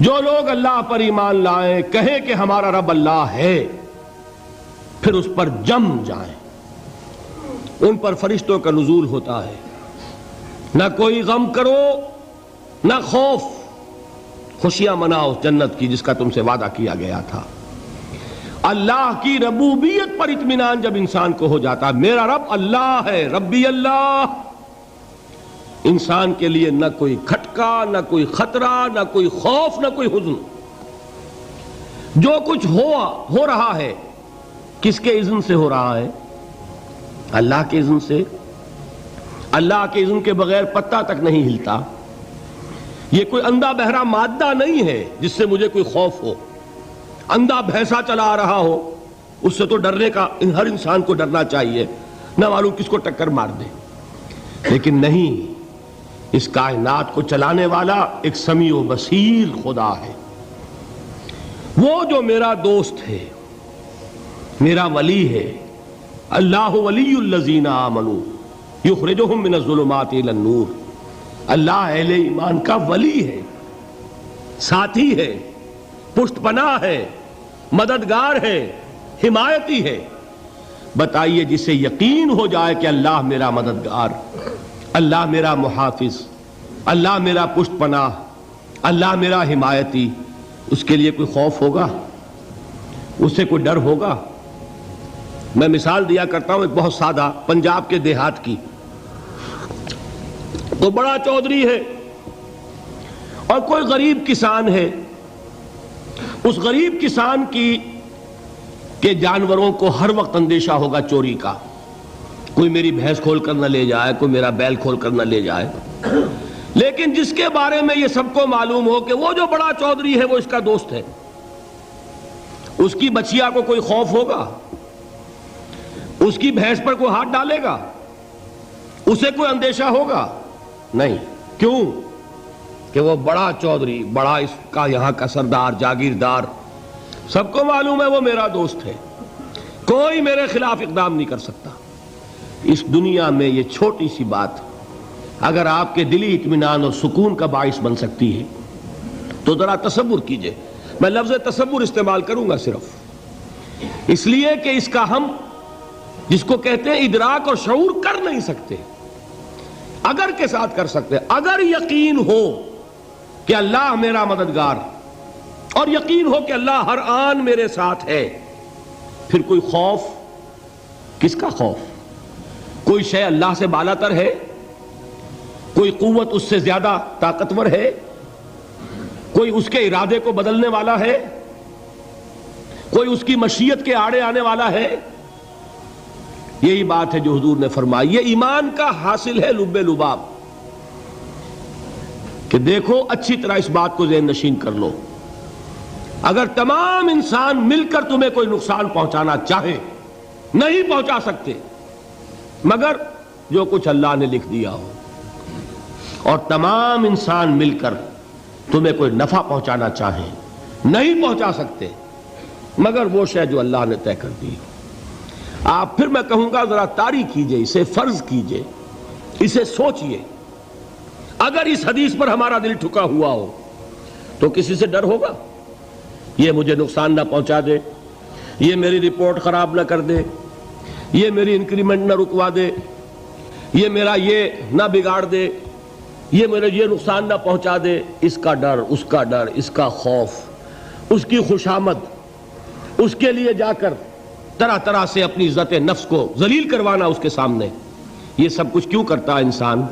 جو لوگ اللہ پر ایمان لائیں، کہیں کہ ہمارا رب اللہ ہے، پھر اس پر جم جائیں، ان پر فرشتوں کا نزول ہوتا ہے، نہ کوئی غم کرو نہ خوف، خوشیاں مناؤ جنت کی جس کا تم سے وعدہ کیا گیا تھا۔ اللہ کی ربوبیت پر اطمینان جب انسان کو ہو جاتا، میرا رب اللہ ہے، ربی اللہ، انسان کے لیے نہ کوئی کھٹکا، نہ کوئی خطرہ، نہ کوئی خوف، نہ کوئی حزن۔ جو کچھ ہو رہا ہے کس کے اذن سے ہو رہا ہے؟ اللہ کے اذن سے۔ اللہ کے اذن کے بغیر پتہ تک نہیں ہلتا۔ یہ کوئی اندھا بہرا مادہ نہیں ہے جس سے مجھے کوئی خوف ہو۔ اندھا بھینسا چلا آ رہا ہو اس سے تو ڈرنے کا ہر انسان کو ڈرنا چاہیے، نہ معلوم کس کو ٹکر مار دے۔ لیکن نہیں، اس کائنات کو چلانے والا ایک سمیع و بصیر خدا ہے، وہ جو میرا دوست ہے، میرا ولی ہے۔ اللہ ولی الذین آمنوا یخرجہم من الظلمات الی النور۔ اللہ اہل ایمان کا ولی ہے، ساتھی ہے، پشت پناہ ہے، مددگار ہے، حمایتی ہے۔ بتائیے جسے یقین ہو جائے کہ اللہ میرا مددگار، اللہ میرا محافظ، اللہ میرا پشت پناہ، اللہ میرا حمایتی، اس کے لیے کوئی خوف ہوگا؟ اس سے کوئی ڈر ہوگا؟ میں مثال دیا کرتا ہوں ایک بہت سادہ، پنجاب کے دیہات کی۔ تو بڑا چودھری ہے اور کوئی غریب کسان ہے۔ اس غریب کسان کے جانوروں کو ہر وقت اندیشہ ہوگا چوری کا، کوئی میری بھینس کھول کر نہ لے جائے، کوئی میرا بیل کھول کر نہ لے جائے۔ لیکن جس کے بارے میں یہ سب کو معلوم ہو کہ وہ جو بڑا چودھری ہے وہ اس کا دوست ہے، اس کی بچیا کو کوئی خوف ہوگا؟ اس کی بھینس پر کوئی ہاتھ ڈالے گا؟ اسے کوئی اندیشہ ہوگا؟ نہیں۔ کیوں؟ کہ وہ بڑا چودھری، بڑا اس کا یہاں کا سردار، جاگیردار، سب کو معلوم ہے وہ میرا دوست ہے، کوئی میرے خلاف اقدام نہیں کر سکتا۔ اس دنیا میں یہ چھوٹی سی بات اگر آپ کے دلی اطمینان اور سکون کا باعث بن سکتی ہے تو ذرا تصور کیجئے۔ میں لفظ تصور استعمال کروں گا صرف اس لیے کہ اس کا ہم جس کو کہتے ہیں ادراک اور شعور کر نہیں سکتے، اگر کے ساتھ کر سکتے۔ اگر یقین ہو کہ اللہ میرا مددگار اور یقین ہو کہ اللہ ہر آن میرے ساتھ ہے، پھر کوئی خوف، کس کا خوف؟ کوئی شے اللہ سے بالاتر ہے؟ کوئی قوت اس سے زیادہ طاقتور ہے؟ کوئی اس کے ارادے کو بدلنے والا ہے؟ کوئی اس کی مشیت کے آڑے آنے والا ہے؟ یہی بات ہے جو حضور نے فرمائی۔ یہ ایمان کا حاصل ہے لب لباب، کہ دیکھو اچھی طرح اس بات کو ذہن نشین کر لو، اگر تمام انسان مل کر تمہیں کوئی نقصان پہنچانا چاہے نہیں پہنچا سکتے، مگر جو کچھ اللہ نے لکھ دیا ہو، اور تمام انسان مل کر تمہیں کوئی نفع پہنچانا چاہیں نہیں پہنچا سکتے، مگر وہ شے جو اللہ نے طے کر دی۔ آپ پھر میں کہوں گا ذرا طاری کیجئے، اسے فرض کیجئے، اسے سوچئے۔ اگر اس حدیث پر ہمارا دل ٹھکا ہوا ہو تو کسی سے ڈر ہوگا؟ یہ مجھے نقصان نہ پہنچا دے، یہ میری رپورٹ خراب نہ کر دے، یہ میری انکریمنٹ نہ رکوا دے، یہ میرا یہ نہ بگاڑ دے، یہ میرے یہ نقصان نہ پہنچا دے۔ اس کا ڈر، اس کا ڈر، اس کا خوف، اس کی خوشامد، اس کے لیے جا کر طرح طرح سے اپنی عزت نفس کو ذلیل کروانا اس کے سامنے، یہ سب کچھ کیوں کرتا ہے انسان؟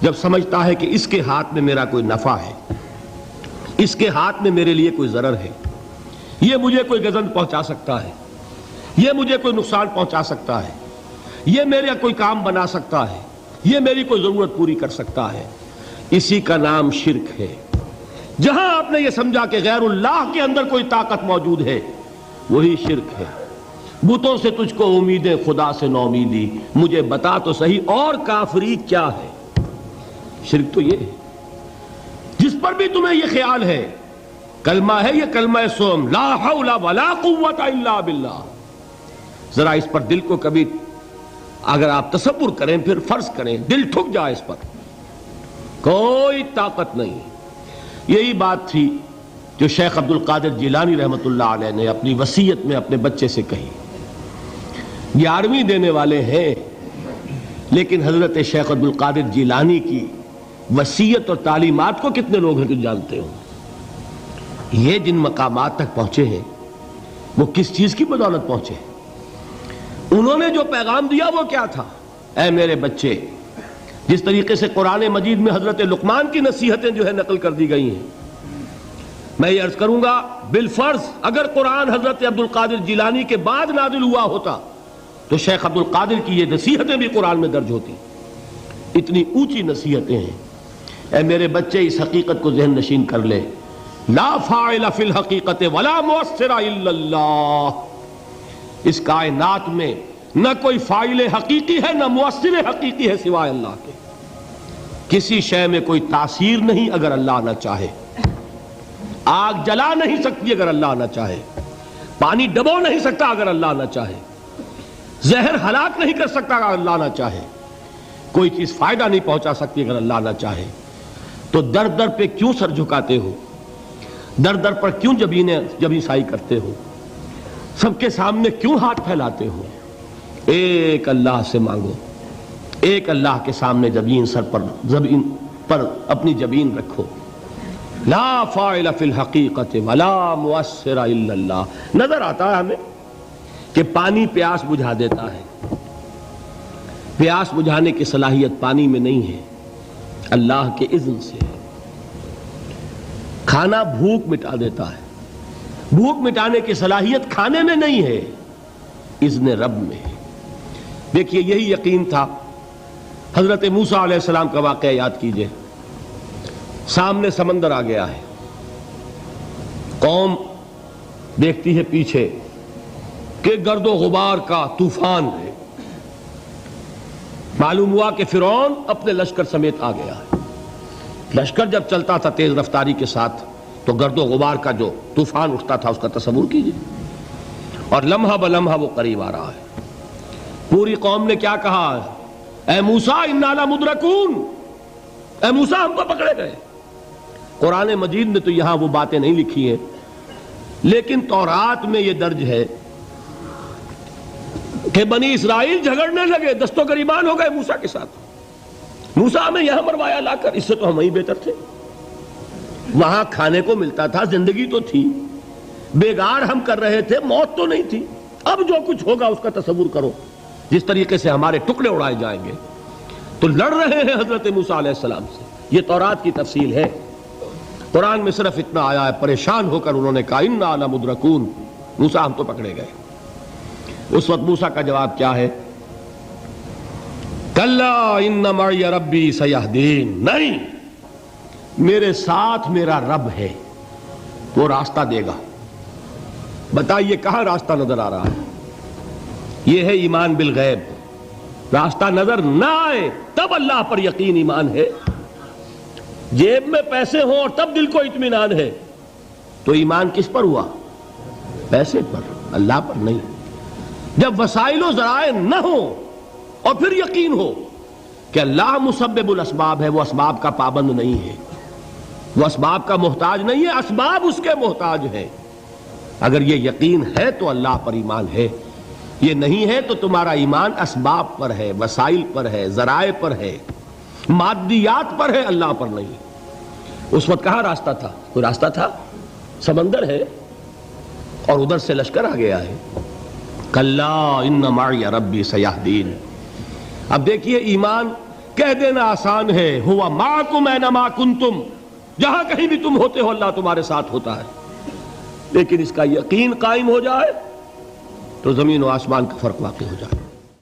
جب سمجھتا ہے کہ اس کے ہاتھ میں میرا کوئی نفع ہے، اس کے ہاتھ میں میرے لیے کوئی ضرر ہے، یہ مجھے کوئی گزند پہنچا سکتا ہے، یہ مجھے کوئی نقصان پہنچا سکتا ہے، یہ میرا کوئی کام بنا سکتا ہے، یہ میری کوئی ضرورت پوری کر سکتا ہے، اسی کا نام شرک ہے۔ جہاں آپ نے یہ سمجھا کہ غیر اللہ کے اندر کوئی طاقت موجود ہے، وہی شرک ہے۔ بتوں سے تجھ کو امیدیں، خدا سے نو امیدی، مجھے بتا تو صحیح اور کافری کیا ہے؟ شرک تو یہ ہے۔ جس پر بھی تمہیں یہ خیال ہے، کلمہ ہے یہ کلمہ سوم، لا حول ولا قوت الا باللہ، ذرا اس پر دل کو کبھی اگر آپ تصور کریں، پھر فرض کریں، دل ٹھک جائے اس پر، کوئی طاقت نہیں۔ یہی بات تھی جو شیخ عبد القادر جیلانی رحمۃ اللہ علیہ نے اپنی وصیت میں اپنے بچے سے کہی. 11ویں دینے والے ہیں، لیکن حضرت شیخ عبد القادر جیلانی کی وصیت اور تعلیمات کو کتنے لوگ ہیں جو جانتے ہوں؟ یہ جن مقامات تک پہنچے ہیں وہ کس چیز کی بدولت پہنچے ہیں؟ انہوں نے جو پیغام دیا وہ کیا تھا؟ اے میرے بچے، جس طریقے سے قرآن مجید میں حضرت لقمان کی نصیحتیں جو ہے نقل کر دی گئی ہیں، میں یہ عرض کروں گا بالفرض اگر قرآن حضرت عبد القادر جیلانی کے بعد نازل ہوا ہوتا تو شیخ عبد القادر کی یہ نصیحتیں بھی قرآن میں درج ہوتی. اتنی اونچی نصیحتیں ہیں. اے میرے بچے، اس حقیقت کو ذہن نشین کر لے، لا فاعل فی الحقیقت ولا مؤثر الا اللہ. اس کائنات میں نہ کوئی فاعل حقیقی ہے نہ مؤثر حقیقی ہے سوائے اللہ کے. کسی شے میں کوئی تاثیر نہیں اگر اللہ نہ چاہے. آگ جلا نہیں سکتی اگر اللہ نہ چاہے. پانی ڈبو نہیں سکتا اگر اللہ نہ چاہے. زہر ہلاک نہیں کر سکتا اگر اللہ نہ چاہے. کوئی چیز فائدہ نہیں پہنچا سکتی اگر اللہ نہ چاہے. تو در در پہ کیوں سر جھکاتے ہو؟ در در پر کیوں جبیں سائی کرتے ہو؟ سب کے سامنے کیوں ہاتھ پھیلاتے ہو؟ ایک اللہ سے مانگو. ایک اللہ کے سامنے زمین پر اپنی جبین رکھو. لا فاعل فی الحقیقت ولا مؤثر الا اللہ. نظر آتا ہے ہمیں کہ پانی پیاس بجھا دیتا ہے. پیاس بجھانے کی صلاحیت پانی میں نہیں ہے، اللہ کے اذن سے. کھانا بھوک مٹا دیتا ہے. بھوک مٹانے کی صلاحیت کھانے میں نہیں ہے، اذن رب میں ہے. دیکھیے یہی یقین تھا. حضرت موسیٰ علیہ السلام کا واقعہ یاد کیجئے. سامنے سمندر آ گیا ہے. قوم دیکھتی ہے پیچھے کہ گرد و غبار کا طوفان ہے. معلوم ہوا کہ فرعون اپنے لشکر سمیت آ گیا ہے. لشکر جب چلتا تھا تیز رفتاری کے ساتھ تو گرد و غبار کا جو طوفان اٹھتا تھا اس کا تصور کیجئے. اور لمحہ بلمحہ وہ قریب آ رہا ہے. پوری قوم نے کیا کہا؟ اے موسیٰ انا لمدرکون. اے موسیٰ ہم کو پکڑے گئے. قرآن مجید نے تو یہاں وہ باتیں نہیں لکھی ہیں، لیکن تورات میں یہ درج ہے کہ بنی اسرائیل جھگڑنے لگے، دست و گریبان ہو گئے موسیٰ کے ساتھ. موسیٰ ہمیں یہاں مروایا لا کر، اس سے تو ہم ہی بہتر تھے. وہاں کھانے کو ملتا تھا، زندگی تو تھی، بیگار ہم کر رہے تھے، موت تو نہیں تھی. اب جو کچھ ہوگا اس کا تصور کرو، جس طریقے سے ہمارے ٹکڑے اڑائے جائیں گے. تو لڑ رہے ہیں حضرت موسیٰ علیہ السلام سے. یہ تورات کی تفصیل ہے. قرآن میں صرف اتنا آیا ہے، پریشان ہو کر انہوں نے کہا انا لمدرکون. موسیٰ ہم تو پکڑے گئے. اس وقت موسیٰ کا جواب کیا ہے؟ کلا ان معی ربی سیہدین. نہیں، میرے ساتھ میرا رب ہے، وہ راستہ دے گا. بتائیے کہاں راستہ نظر آ رہا ہے؟ یہ ہے ایمان بالغیب. راستہ نظر نہ آئے تب اللہ پر یقین ایمان ہے. جیب میں پیسے ہوں اور تب دل کو اطمینان ہے تو ایمان کس پر ہوا؟ پیسے پر، اللہ پر نہیں. جب وسائل و ذرائع نہ ہوں اور پھر یقین ہو کہ اللہ مسبب الاسباب ہے، وہ اسباب کا پابند نہیں ہے، وہ اسباب کا محتاج نہیں ہے، اسباب اس کے محتاج ہیں. اگر یہ یقین ہے تو اللہ پر ایمان ہے. یہ نہیں ہے تو تمہارا ایمان اسباب پر ہے، وسائل پر ہے، ذرائع پر ہے، مادیات پر ہے، اللہ پر نہیں. اس وقت کہاں راستہ تھا؟ کوئی راستہ تھا؟ سمندر ہے اور ادھر سے لشکر آ گیا ہے. کلا ان معی ربی سیہدین. اب دیکھیے ایمان کہہ دینا آسان ہے، ہوا معکم اینما کنتم. جہاں کہیں بھی تم ہوتے ہو اللہ تمہارے ساتھ ہوتا ہے. لیکن اس کا یقین قائم ہو جائے تو زمین و آسمان کا فرق واقع ہو جائے.